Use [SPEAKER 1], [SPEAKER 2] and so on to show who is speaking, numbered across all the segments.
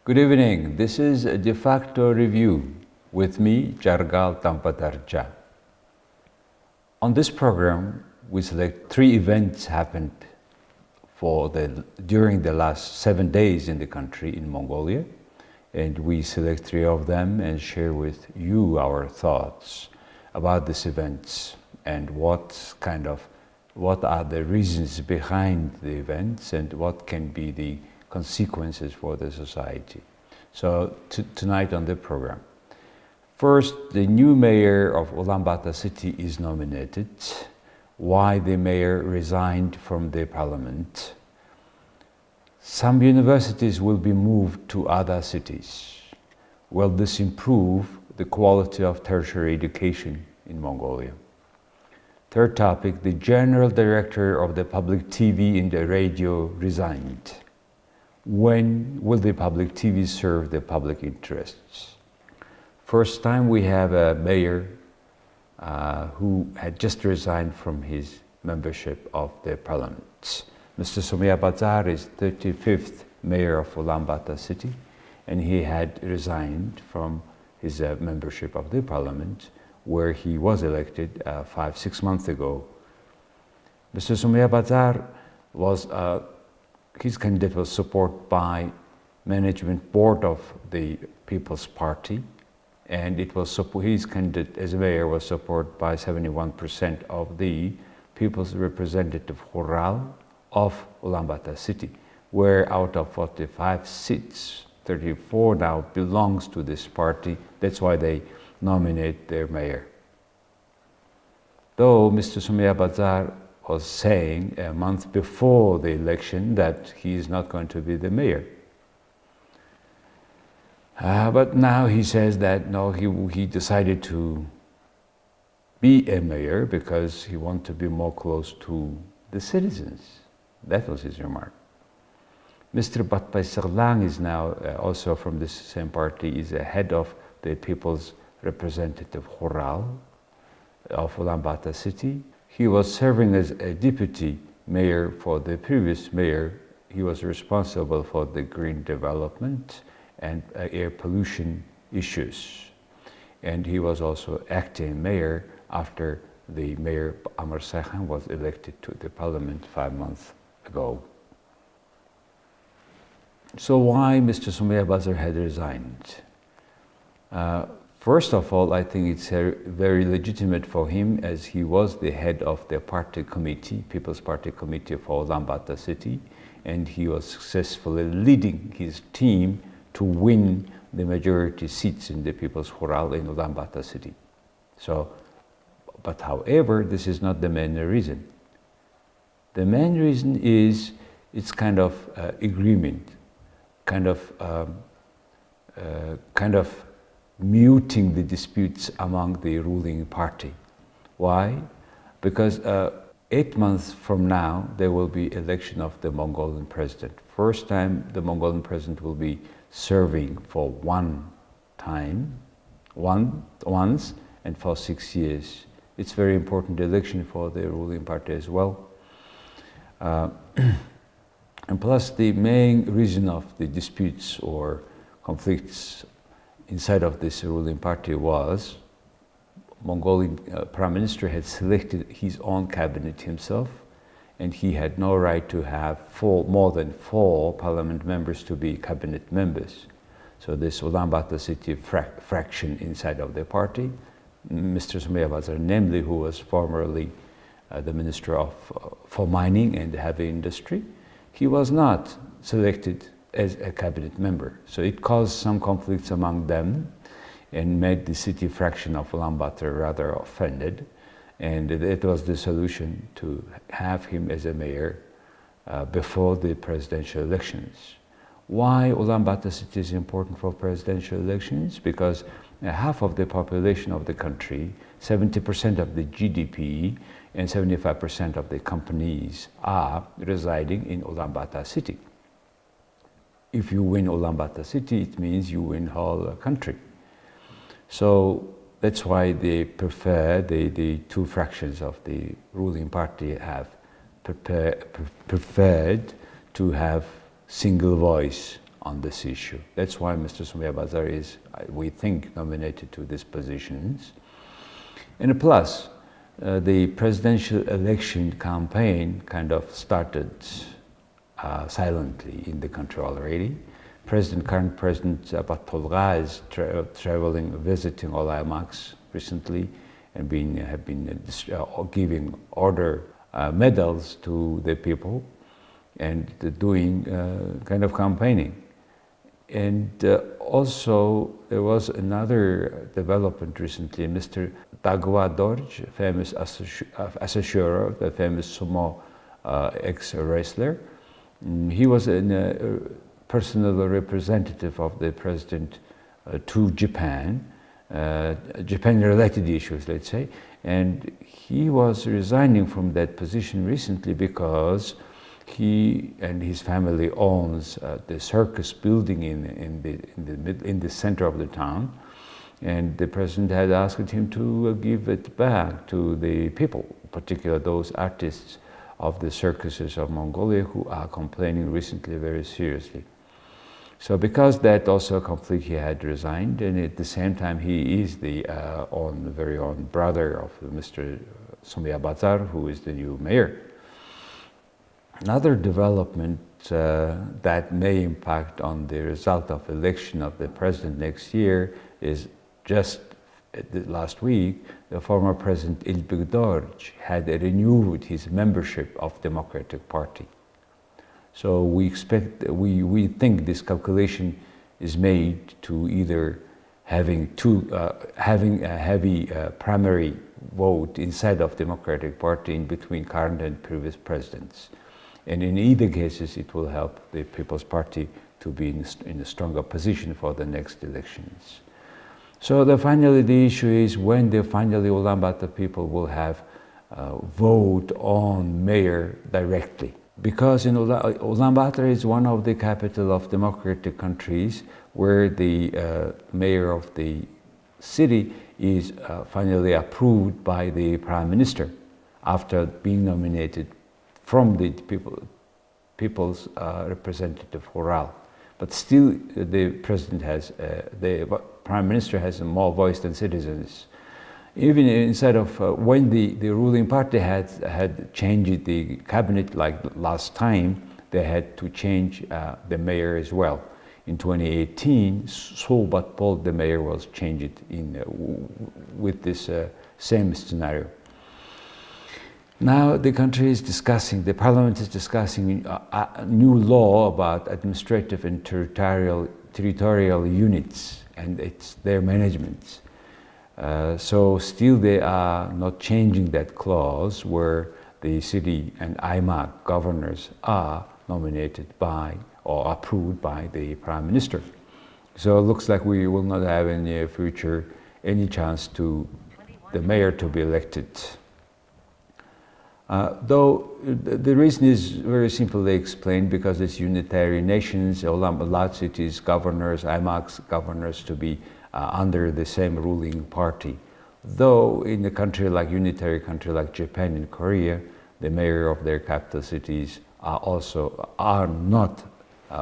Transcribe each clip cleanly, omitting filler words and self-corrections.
[SPEAKER 1] Good evening. This is a Defacto review with me, Jargal tanpa tarja. On this program, we select 3 events happened during the last 7 days in the country in Mongolia, and we select 3 of them and share with you our thoughts about these events and what are the reasons behind the events and what can be the consequences for the society. So tonight on the program. First, the new mayor of Ulaanbaatar city is nominated. Why the mayor resigned from the parliament. Some universities will be moved to other cities. Will this improve the quality of tertiary education in Mongolia? Third topic, the general director of the public TV and the radio resigned. When will the public TV serve the public interests? First time we have a mayor who had just resigned from his membership of the parliament. Mr. Ulaanbaatar is 35th mayor of Ulaanbaatar city, and he had resigned from his membership of the parliament, where he was elected 5-6 months ago. Mr. Ulaanbaatar was his candidate was supported by management board of the People's Party, and his candidate as mayor was supported by 71% of the People's Representative Jargal of Ulaanbaatar city, where out of 45 seats, 34 now belongs to this party. That's why they nominate their mayor. Though Mr. Ulaanbaatar was saying a month before the election that he is not going to be the mayor. But now he says that no, he decided to be a mayor because he wants to be more close to the citizens. That was his remark. Mr. Batpaisarlang is now also from this same party, is a head of the People's Representative Jargal of Ulaanbaatar city. He was serving as a deputy mayor for the previous mayor. He was responsible for the green development and air pollution issues. And he was also acting mayor after the mayor Amar Sahan was elected to the parliament 5 months ago. So why Mr. Ulaanbaatar had resigned? First of all, I think it's very legitimate for him, as he was the head of the party committee, People's Party Committee for Ulaanbaatar city, and he was successfully leading his team to win the majority seats in the People's Jargal in Ulaanbaatar city. But however, this is not the main reason. The main reason is it's kind of agreement, kind of muting the disputes among the ruling party. Why? Because 8 months from now, there will be election of the Mongolian president. First time the Mongolian president will be serving for once and for 6 years. It's very important election for the ruling party as well. And plus, the main reason of the disputes or conflicts inside of this ruling party was Mongolian Prime Minister had selected his own cabinet himself, and he had no right to have more than 4 parliament members to be cabinet members. So this Ulaanbaatar city fraction inside of the party, Mr. Ulaanbaatar, namely, who was formerly the Minister for Mining and Heavy Industry, he was not selected as a cabinet member. So it caused some conflicts among them and made the city fraction of Ulaanbaatar rather offended. And it was the solution to have him as a mayor before the presidential elections. Why Ulaanbaatar city is important for presidential elections? Because half of the population of the country, 70% of the GDP and 75% of the companies are residing in Ulaanbaatar city. If you win Ulaanbaatar city, it means you win whole country. So that's why they prefer, the 2 fractions of the ruling party have preferred to have single voice on this issue. That's why Mr. Ulaanbaatar is, we think, nominated to these positions. And plus, the presidential election campaign kind of started silently in the country already. Current President Batolga is traveling, visiting Olympics recently, and have been giving medals to the people and doing kind of campaigning. And also there was another development recently. Mr. Dagwa Dorj, famous assessor, the famous sumo ex-wrestler, he was a personal representative of the president to Japan, Japan-related issues, let's say, and he was resigning from that position recently because he and his family owns the circus building in the center of the town, and the president had asked him to give it back to the people, particularly those artists of the circuses of Mongolia who are complaining recently very seriously. So because that also conflict, he had resigned, and at the same time he is the very own brother of Mr. Ulaanbaatar, who is the new mayor. Another development that may impact on the result of election of the president next year is just last week, the former president Ilbek Dorj had renewed his membership of Democratic Party. So we think this calculation is made to either having a heavy primary vote inside of Democratic Party in between current and previous presidents. And in either cases, it will help the People's Party to be in a stronger position for the next elections. So finally, the issue is when finally Ulaanbaatar people will have vote on mayor directly. Because Ulaanbaatar is one of the capital of democratic countries where the mayor of the city is finally approved by the prime minister after being nominated from the people's representative Jargal. But still the president has, the prime minister has more voice than citizens. Even instead of when the ruling party had changed the cabinet like last time, they had to change the mayor as well. In 2018, Solbatpol, the mayor, was changed with this same scenario. Now the country is discussing, the parliament is discussing a new law about administrative and territorial units and their management. So still they are not changing that clause where the city and IMAC governors are nominated by or approved by the prime minister. So it looks like we will not have in the near future any chance to the mayor to be elected. Though the reason is very simply explained, because it's unitary nations, large cities, governors, IMAC's governors to be under the same ruling party. Though in a country like unitary country like Japan and Korea, the mayor of their capital cities are not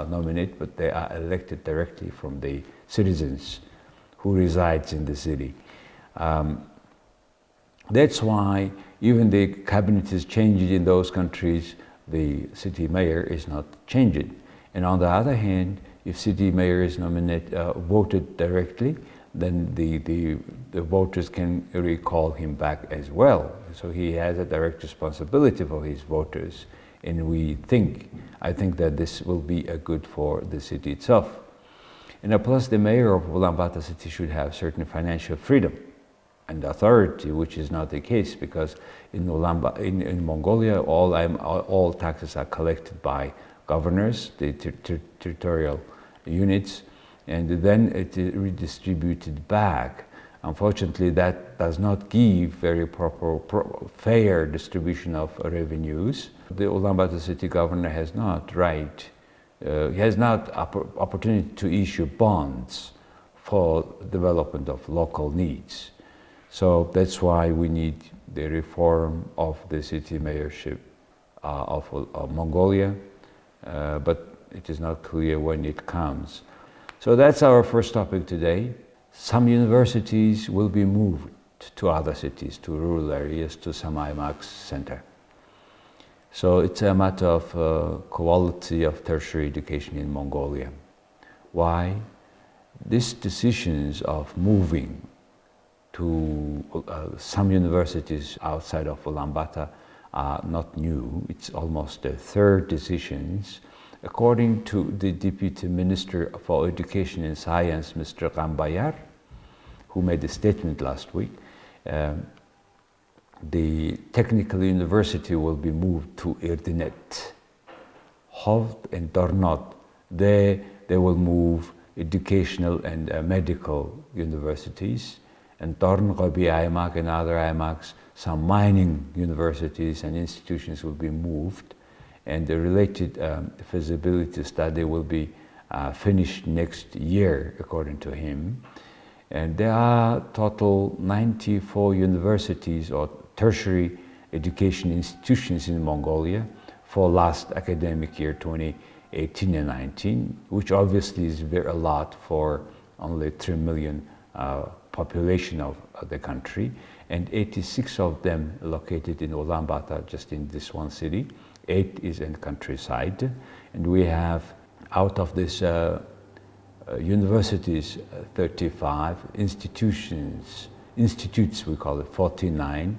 [SPEAKER 1] nominated, but they are elected directly from the citizens who resides in the city. That's why even the cabinet is changed in those countries, the city mayor is not changed. And on the other hand, if city mayor is voted directly, then the voters can recall him back as well. So he has a direct responsibility for his voters. And I think that this will be good for the city itself. And plus the mayor of Ulaanbaatar city should have certain financial freedom and authority, which is not the case, because in Mongolia, all taxes are collected by governors, the territorial units, and then it is redistributed back. Unfortunately, that does not give very fair distribution of revenues. The Ulaanbaatar city governor has not he has not opportunity to issue bonds for development of local needs. So that's why we need the reform of the city mayorship of Mongolia. But it is not clear when it comes. So that's our first topic today. Some universities will be moved to other cities, to rural areas, to some IMAX center. So it's a matter of quality of tertiary education in Mongolia. Why? These decisions of moving to some universities outside of Ulaanbaatar are not new. It's almost the third decisions. According to the Deputy Minister for Education and Science, Mr. Ulaanbaatar, who made a statement last week, the technical university will be moved to Erdenet. Hovd and Dornot, they will move educational and medical universities, and Dorn, Gobi, IMAC and other IMACs, some mining universities and institutions will be moved, and the related feasibility study will be finished next year, according to him. And there are total 94 universities or tertiary education institutions in Mongolia for last academic year 2018 and 19, which obviously is a lot for only 3 million population of the country, and 86 of them located in Ulaanbaatar, just in this one city. 8 is in countryside, and we have out of this universities 35, institutes we call it 49,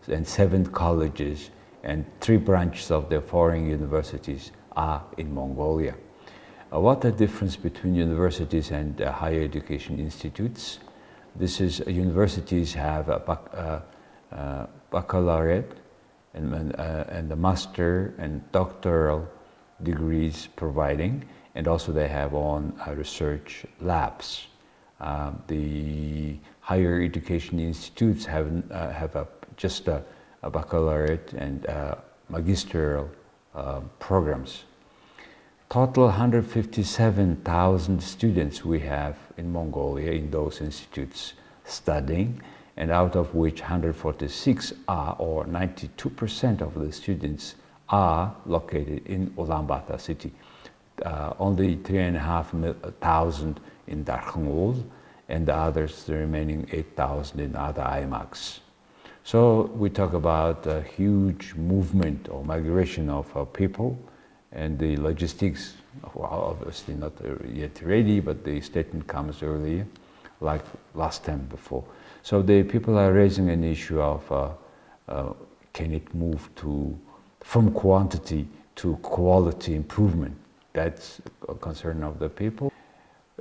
[SPEAKER 1] and 7 colleges, and 3 branches of the foreign universities are in Mongolia. What the difference between universities and higher education institutes? This is universities have a baccalaureate and the master and doctoral degrees providing, and also they have own research labs. The higher education institutes have just a baccalaureate and magisterial programs. Total 157,000 students we have in Mongolia in those institutes studying, and out of which 146 are, or 92% of the students are located in Ulaanbaatar city. Only 3,500 in Darkhanul, and the others, the remaining 8,000 in other IMACs. So we talk about a huge movement or migration of people, and the logistics, well, obviously not yet ready, but the statement comes earlier, like last time before. So the people are raising an issue of can it move from quantity to quality improvement? That's a concern of the people.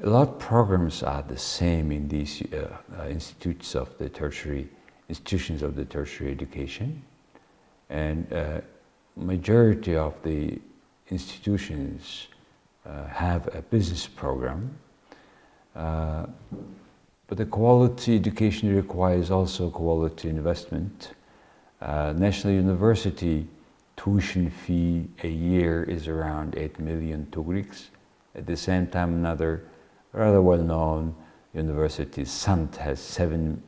[SPEAKER 1] A lot of programs are the same in these institutions of the tertiary education, and majority of the institutions have a business program, but the quality education requires also quality investment. National University tuition fee a year is around 8 million tugriks. At the same time, another rather well-known university, Sant, has 7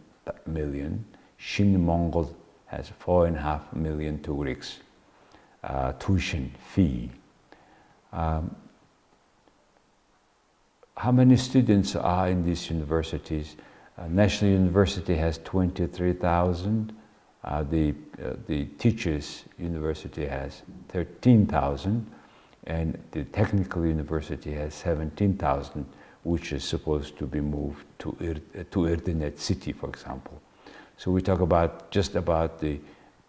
[SPEAKER 1] million. Shin Mongol has 4.5 million tugriks tuition fee. How many students are in these universities? National University has 23,000. The Teachers University has 13,000, and the Technical University has 17,000, which is supposed to be moved to Erdenet city, for example. So we talk about just about the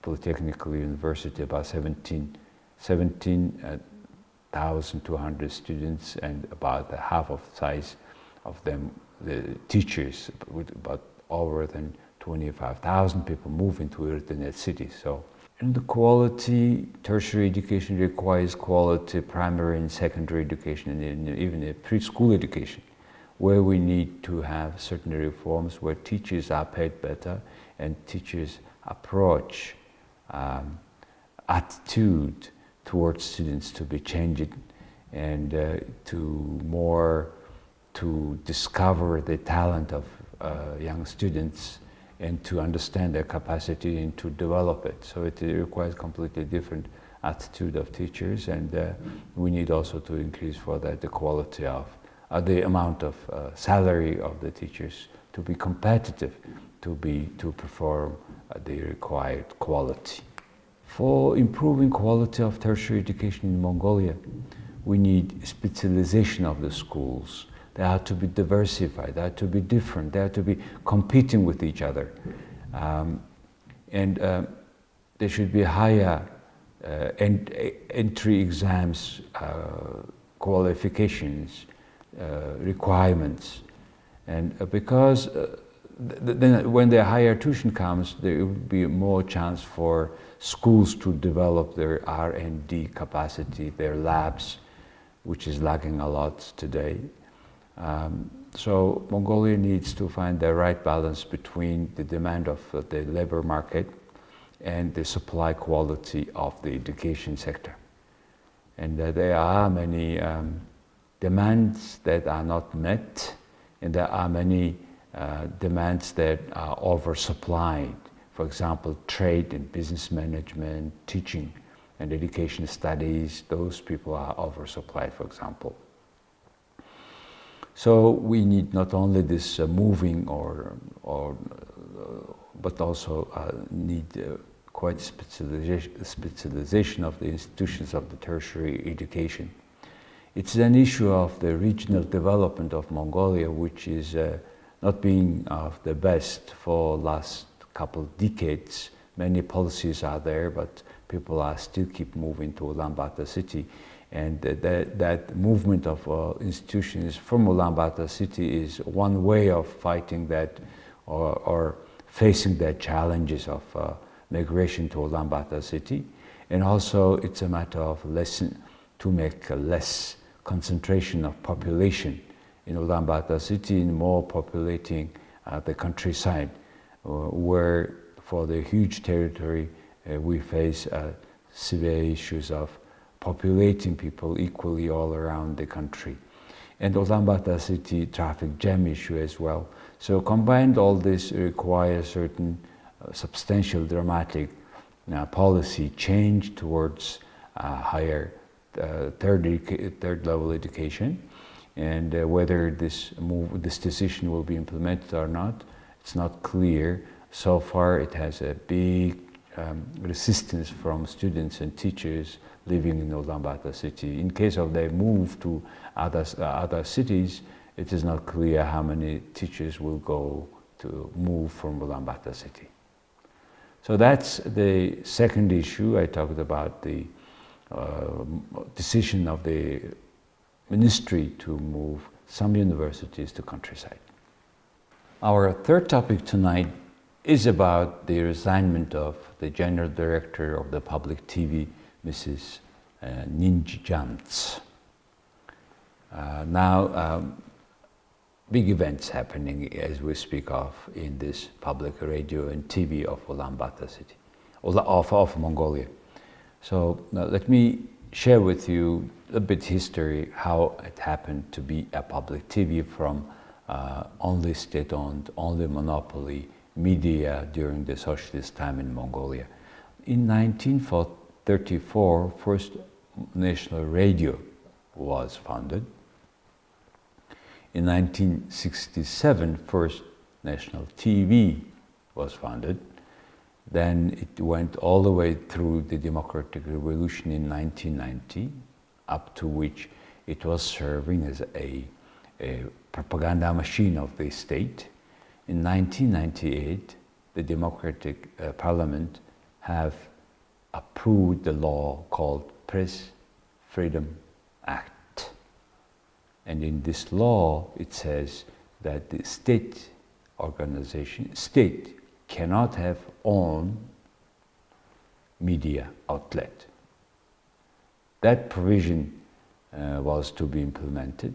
[SPEAKER 1] Polytechnical University, about 17,200 students, and about the half of the size of them, the teachers, with about over than 25,000 people move into Erdenet city. So, and the quality tertiary education requires quality primary and secondary education, and even a preschool education, where we need to have certain reforms where teachers are paid better and teachers' approach, attitude towards students to be changed, and to discover the talent of young students and to understand their capacity and to develop it. So it requires completely different attitude of teachers, and we need also to increase for that the quality of the amount of salary of the teachers to be competitive, to perform the required quality. For improving quality of tertiary education in Mongolia, we need specialization of the schools. They have to be diversified, they have to be different, they have to be competing with each other. There should be higher entry exams, qualifications, requirements. And because then when the higher tuition comes, there will be more chance for schools to develop their R&D capacity, their labs, which is lacking a lot today. So Mongolia needs to find the right balance between the demand of the labor market and the supply quality of the education sector. And there are many demands that are not met, and there are many demands that are oversupplied. For example, trade and business management, teaching and education studies, those people are oversupplied, for example. So we need not only this moving but also need quite specialization of the institutions of the tertiary education. It's an issue of the regional development of Mongolia, which is not being of the best for last couple decades. Many policies are there, but people are still keep moving to Ulaanbaatar city. And that movement of institutions from Ulaanbaatar city is one way of fighting that or facing the challenges of migration to Ulaanbaatar city. And also it's a matter of to make less concentration of population in Ulaanbaatar city and more populating the countryside, where for the huge territory we face severe issues of populating people equally all around the country. And Ulaanbaatar city traffic jam issue as well. So combined, all this requires certain substantial dramatic policy change towards higher third level education. And whether this decision will be implemented or not, it's not clear. So far it has a big resistance from students and teachers living in Ulaanbaatar city. In case of they move to other cities, it is not clear how many teachers will go to move from Ulaanbaatar city. So that's the second issue. I talked about the decision of the ministry to move some universities to countryside. Our third topic tonight is about the resignment of the General Director of the Public TV, Mrs. Ninjjants. Now, big events happening as we speak of in this public radio and TV of Ulaanbaatar city, of Mongolia. So let me share with you a bit history, how it happened to be a public TV from only state-owned, only monopoly media during the socialist time in Mongolia. In 1934, first national radio was founded. In 1967, first national TV was founded. Then it went all the way through the democratic revolution in 1990, up to which it was serving as a propaganda machine of the state. In 1998, the democratic parliament have approved the law called Press Freedom Act. And in this law, it says that the state cannot have own media outlet. That provision was to be implemented,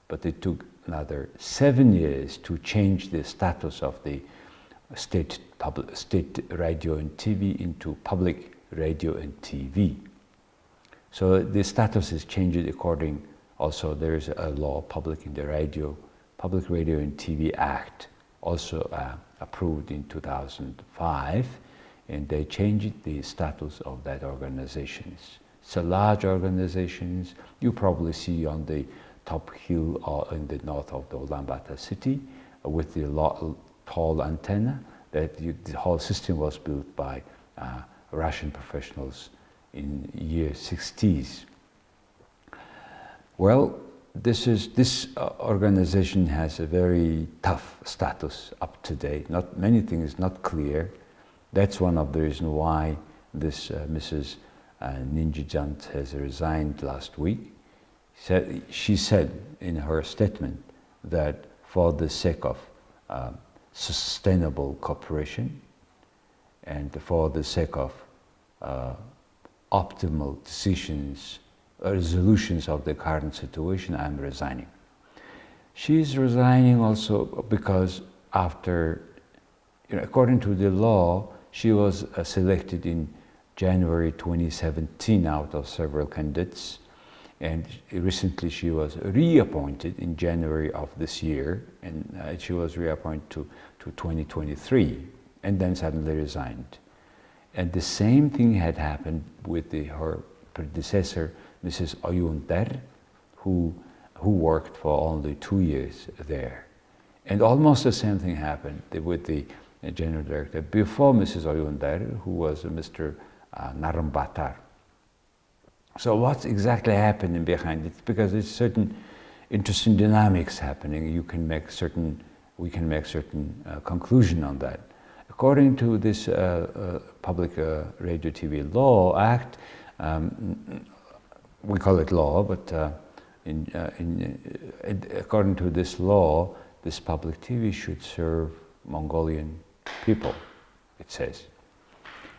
[SPEAKER 1] but it took another 7 years to change the status of the state radio and TV into public radio and TV. So the status is changed according. Also, there is a law, Public Radio and TV Act, also approved in 2005, and they changed the status of that organization. It's a large organization. You probably see on the top hill in the north of the Ulaanbaatar city with the tall antenna. The whole system was built by Russian professionals in year 60s. Well, this organization has a very tough status up to date. Not many things not clear. That's one of the reasons why this Mrs. Ninjijant has resigned last week. She said in her statement that for the sake of sustainable cooperation and for the sake of optimal decisions, resolutions of the current situation, I'm resigning. She's resigning also because after, according to the law, she was selected in January 2017 out of several candidates, and recently she was reappointed in January of this year, and she was reappointed to 2023, and then suddenly resigned. And the same thing had happened with her predecessor, Mrs. Ulaanbaatar, who worked for only 2 years there. And almost the same thing happened with the general director before Mrs. Ulaanbaatar, who was Mr. Ulaanbaatar. So what's exactly happening behind it? Because there's certain interesting dynamics happening. We can make certain conclusion on that. According to this Public Radio TV Law Act, we call it law, but according to this law, this public TV should serve Mongolian people, it says.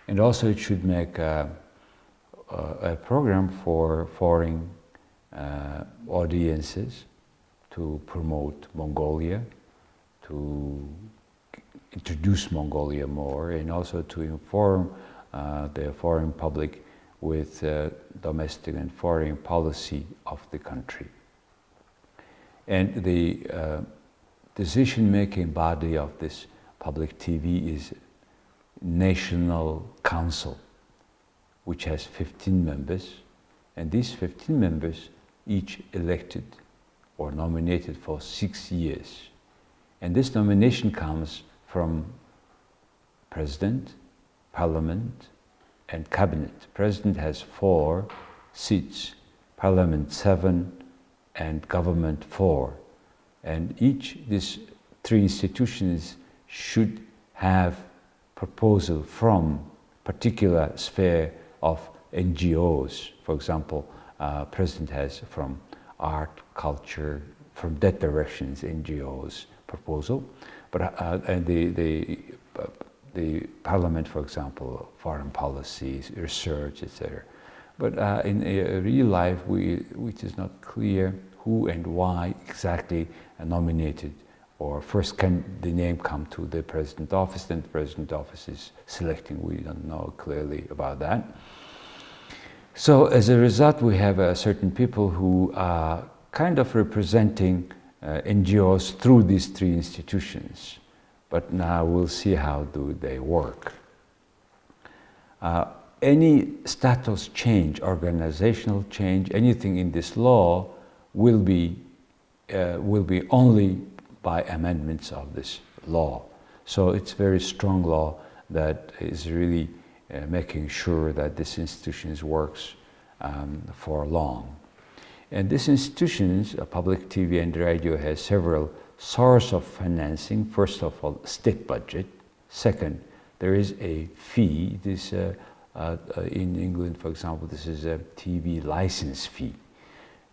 [SPEAKER 1] And also it should make a program for foreign audiences to promote Mongolia, to introduce Mongolia more, and also to inform the foreign public with domestic and foreign policy of the country. And the decision-making body of this public TV is National Council, which has 15 members, and these 15 members each elected or nominated for 6 years. And this nomination comes from President, Parliament, and Cabinet. President has 4 seats, Parliament 7, and Government 4. And these 3 institutions should have proposal from particular sphere of NGOs. For example, President has from art, culture, from that directions NGOs proposal, but and the Parliament, for example, foreign policies, research, etc. But in real life, it is not clear who and why exactly nominated, or first can the name come to the President office, then the President office is selecting. We don't know clearly about that. So as a result, we have certain people who are kind of representing NGOs through these 3 institutions. But now we'll see how do they work. Any status change, organizational change, anything in this law will be only by amendments of this law. So it's a very strong law that is really making sure that this institution works for long. And these institutions, public TV and radio, has several sources of financing. First of all, state budget. Second, there is a fee. This in England, for example, this is a TV license fee.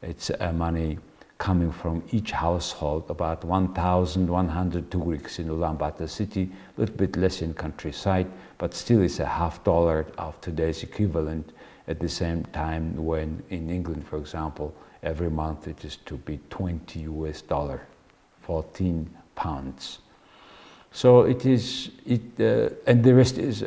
[SPEAKER 1] It's money coming from each household, about 1,100 tugriks in Ulaanbaatar city, a little bit less in countryside, but still it's $50 of today's equivalent. At the same time, when in England, for example, every month it is to be $20 US, 14 pounds. So it is, and the rest is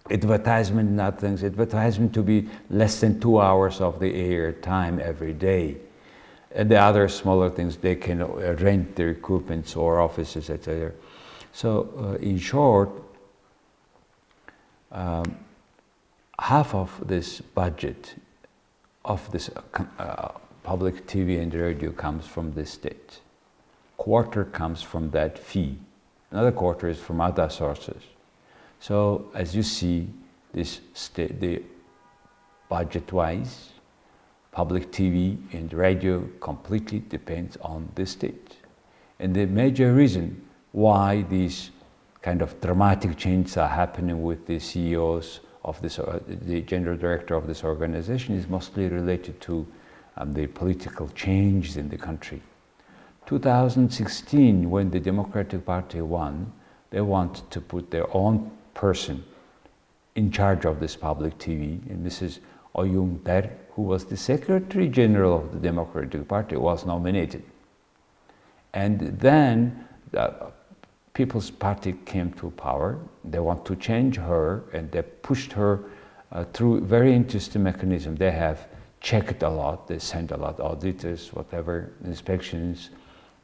[SPEAKER 1] advertisement, not things. Advertisement to be less than 2 hours of the air time every day. And the other smaller things, they can rent their equipment or offices, etc. So in short, half of this budget of this public TV and radio comes from the state. Quarter comes from that fee. Another quarter is from other sources. So as you see, the budget-wise, public TV and radio completely depends on the state. And the major reason why these kind of dramatic changes are happening with the CEOs of this, the general director of this organization, is mostly related to the political changes in the country. 2016, when the Democratic Party won, they wanted to put their own person in charge of this public TV, and Mrs. Ulaanbaatar, who was the Secretary General of the Democratic Party, was nominated. And then the People's Party came to power. They want to change her, and they pushed her through very interesting mechanism. They have checked a lot, they sent a lot, auditors, whatever, inspections,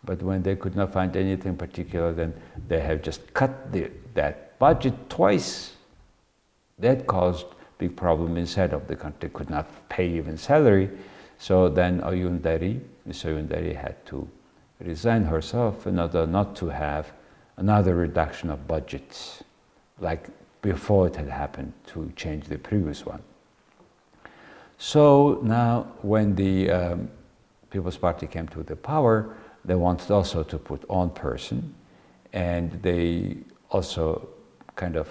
[SPEAKER 1] but when they could not find anything particular, then they have just cut that budget twice. That caused big problem inside of the country, could not pay even salary. So then Ms. Ulaanbaatar had to resign herself in order not to have another reduction of budgets, like before it had happened to change the previous one. So now when the People's Party came to the power, they wanted also to put on person, and they also kind of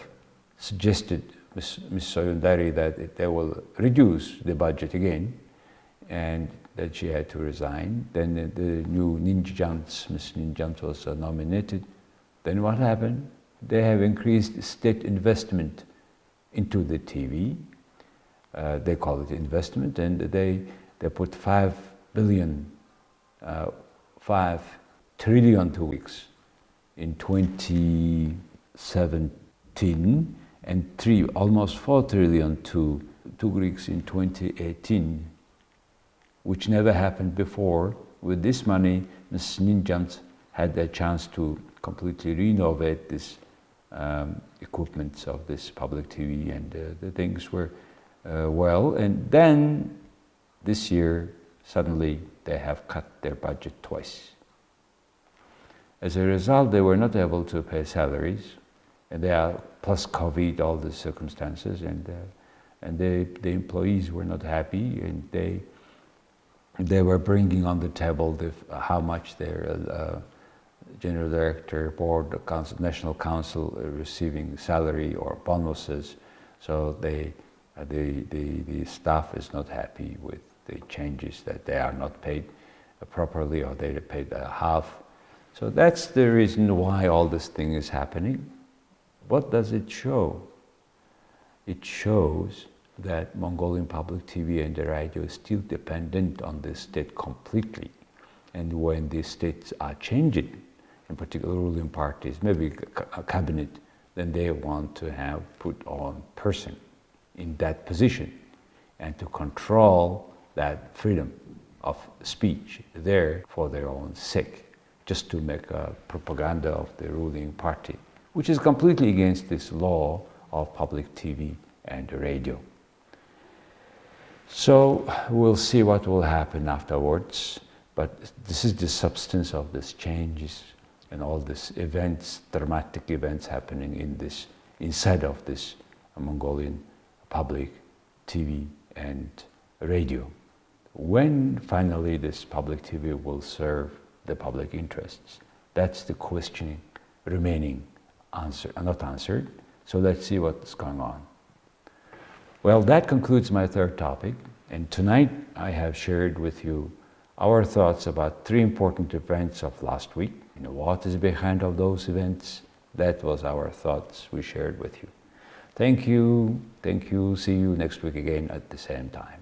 [SPEAKER 1] suggested Ms. Ulaanbaatar that they will reduce the budget again, and that she had to resign. Then the new Ms. Ninjans was nominated. Then what happened? They have increased state investment into the TV. They call it investment, and they put 5 trillion 2 weeks in 2017, and almost 4 trillion 2 weeks in 2018, which never happened before. With this money, Ms. Ninjans had the chance to completely renovate this equipment of this public TV, and the things were well. And then this year, suddenly they have cut their budget twice. As a result, they were not able to pay salaries, and they are plus COVID, all the circumstances, and the employees were not happy, and they were bringing on the table how much their general director, board, national council receiving salary or bonuses. So the staff is not happy with the changes, that they are not paid properly, or they are paid half. So that's the reason why all this thing is happening. What does it show? It shows that Mongolian public TV and the radio is still dependent on the state completely. And when the states are changing, in particular ruling parties, maybe a cabinet, then they want to have put on person in that position, and to control that freedom of speech there for their own sake, just to make a propaganda of the ruling party, which is completely against this law of public TV and radio. So we'll see what will happen afterwards, but this is the substance of these changes and all these events, dramatic events happening inside of this Mongolian public TV and radio. When finally this public TV will serve the public interests? That's the question remaining not answered. So let's see what's going on. Well, that concludes my third topic, and tonight I have shared with you our thoughts about 3 important events of last week. What is behind all those events? That was our thoughts we shared with you. Thank you. See you next week again at the same time.